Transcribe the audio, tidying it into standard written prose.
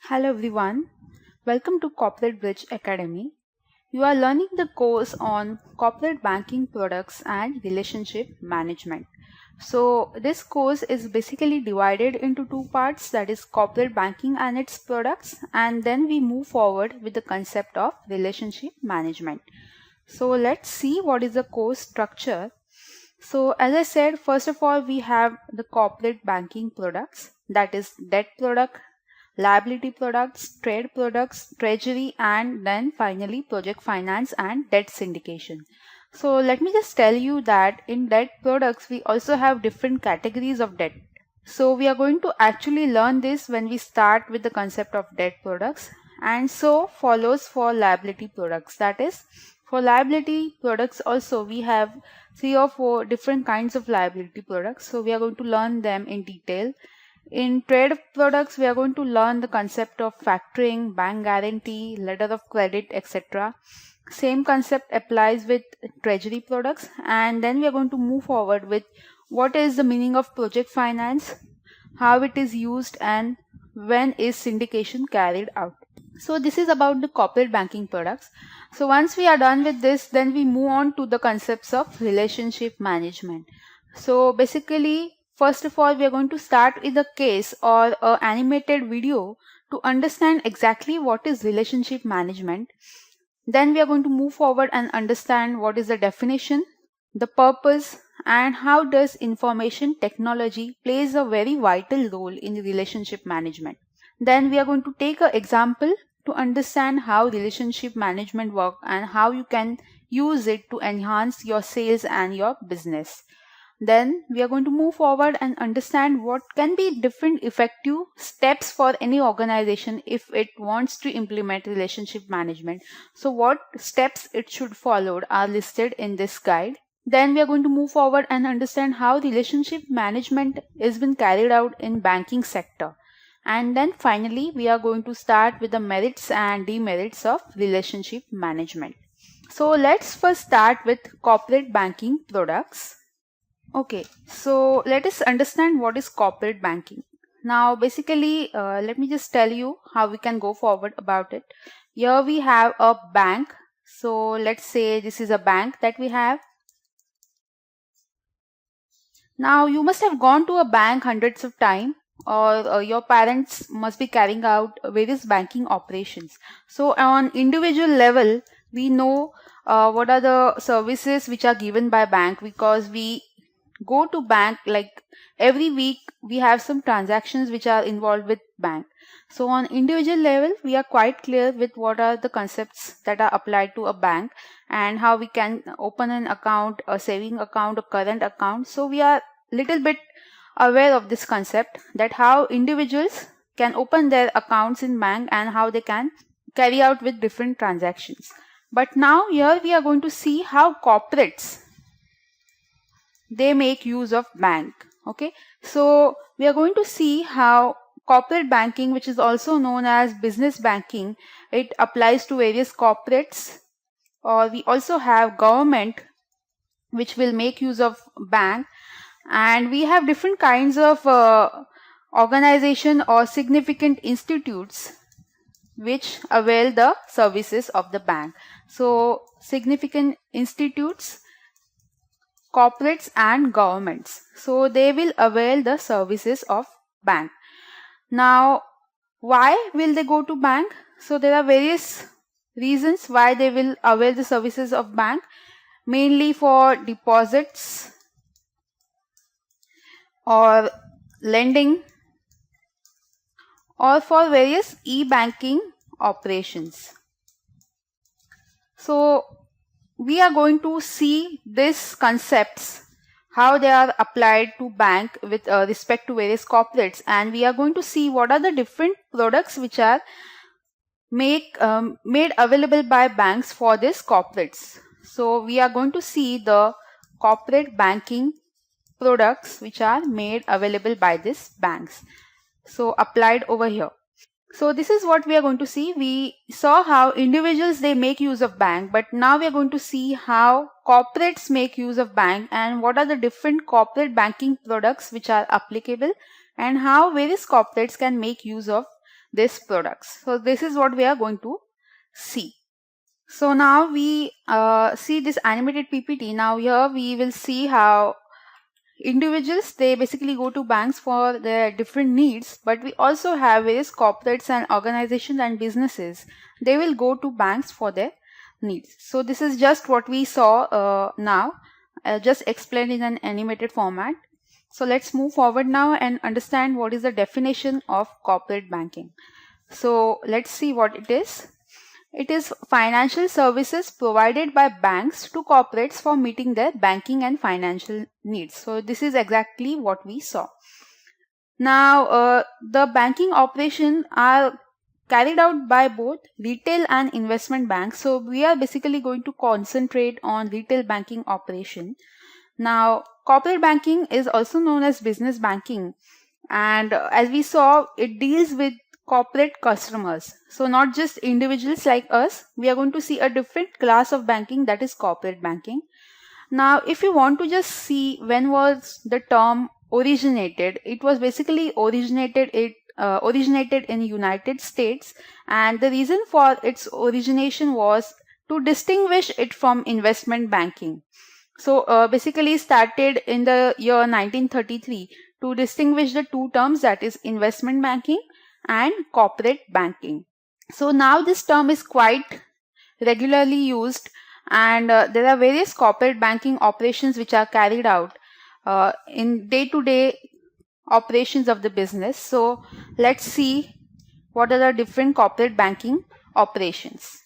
Hello everyone, welcome to Corporate Bridge Academy. You are learning the course on corporate banking products and relationship management. So this course is basically divided into two parts, that is corporate banking and its products, and then we move forward with the concept of relationship management. So let's see what is the course structure. So as I said, first of all we have the corporate banking products, that is debt product, liability products, trade products, treasury, and then finally project finance and debt syndication. So let me just tell you that in debt products we also have different categories of debt. So we are going to actually learn this when we start with the concept of debt products, and so follows for liability products. That is, for liability products also we have 3 or 4 different kinds of liability products. So we are going to learn them in detail. In trade products, we are going to learn the concept of factoring, bank guarantee, letter of credit, etc. Same concept applies with treasury products, and then we are going to move forward with what is the meaning of project finance, how it is used, and when is syndication carried out. So this is about the corporate banking products. So once we are done with this, then we move on to the concepts of relationship management. So basically, first of all, we are going to start with a case or an animated video to understand exactly what is relationship management. Then we are going to move forward and understand what is the definition, the purpose, and how does information technology plays a very vital role in relationship management. Then we are going to take an example to understand how relationship management work and how you can use it to enhance your sales and your business. Then we are going to move forward and understand what can be different effective steps for any organization if it wants to implement relationship management. So what steps it should follow are listed in this guide. Then we are going to move forward and understand how relationship management is been carried out in banking sector. And then finally, we are going to start with the merits and demerits of relationship management. So let's first start with corporate banking products. Okay, so let us understand what is corporate banking. Now, basically, let me just tell you how we can go forward about it. Here we have a bank. So let's say this is a bank that we have. Now, you must have gone to a bank hundreds of times, or your parents must be carrying out various banking operations. So on individual level, we know what are the services which are given by bank, because we go to bank like every week. We have some transactions which are involved with bank. So on individual level, we are quite clear with what are the concepts that are applied to a bank and how we can open an account, a saving account, a current account. So we are little bit aware of this concept, that how individuals can open their accounts in bank and how they can carry out with different transactions. But now here we are going to see how corporates, they make use of bank. Okay, so we are going to see how corporate banking, which is also known as business banking, it applies to various corporates, or we also have government which will make use of bank, and we have different kinds of organization or significant institutes which avail the services of the bank. So significant institutes, corporates and governments, so they will avail the services of bank. Now, why will they go to bank? So there are various reasons why they will avail the services of bank, mainly for deposits or lending or for various e-banking operations. So we are going to see these concepts, how they are applied to bank with respect to various corporates, and we are going to see what are the different products which are made available by banks for these corporates. So we are going to see the corporate banking products which are made available by these banks, so applied over here. So this is what we are going to see. We saw how individuals, they make use of bank, but now we are going to see how corporates make use of bank and what are the different corporate banking products which are applicable and how various corporates can make use of these products. So this is what we are going to see. So now we see this animated PPT. Now here we will see how individuals, they basically go to banks for their different needs, but we also have various corporates and organizations and businesses. They will go to banks for their needs. So this is just what we saw now, just explained in an animated format. So let's move forward now and understand what is the definition of corporate banking. So let's see what it is. It is financial services provided by banks to corporates for meeting their banking and financial needs. So this is exactly what we saw. Now, the banking operations are carried out by both retail and investment banks. So we are basically going to concentrate on retail banking operation. Now, corporate banking is also known as business banking. And as we saw, it deals with corporate customers. So not just individuals like us, we are going to see a different class of banking, that is corporate banking. Now, if you want to just see when was the term originated, it was basically originated in United States, and the reason for its origination was to distinguish it from investment banking. So basically started in the year 1933 to distinguish the two terms, that is investment banking and corporate banking. So now this term is quite regularly used, and there are various corporate banking operations which are carried out in day-to-day operations of the business. So let's see what are the different corporate banking operations.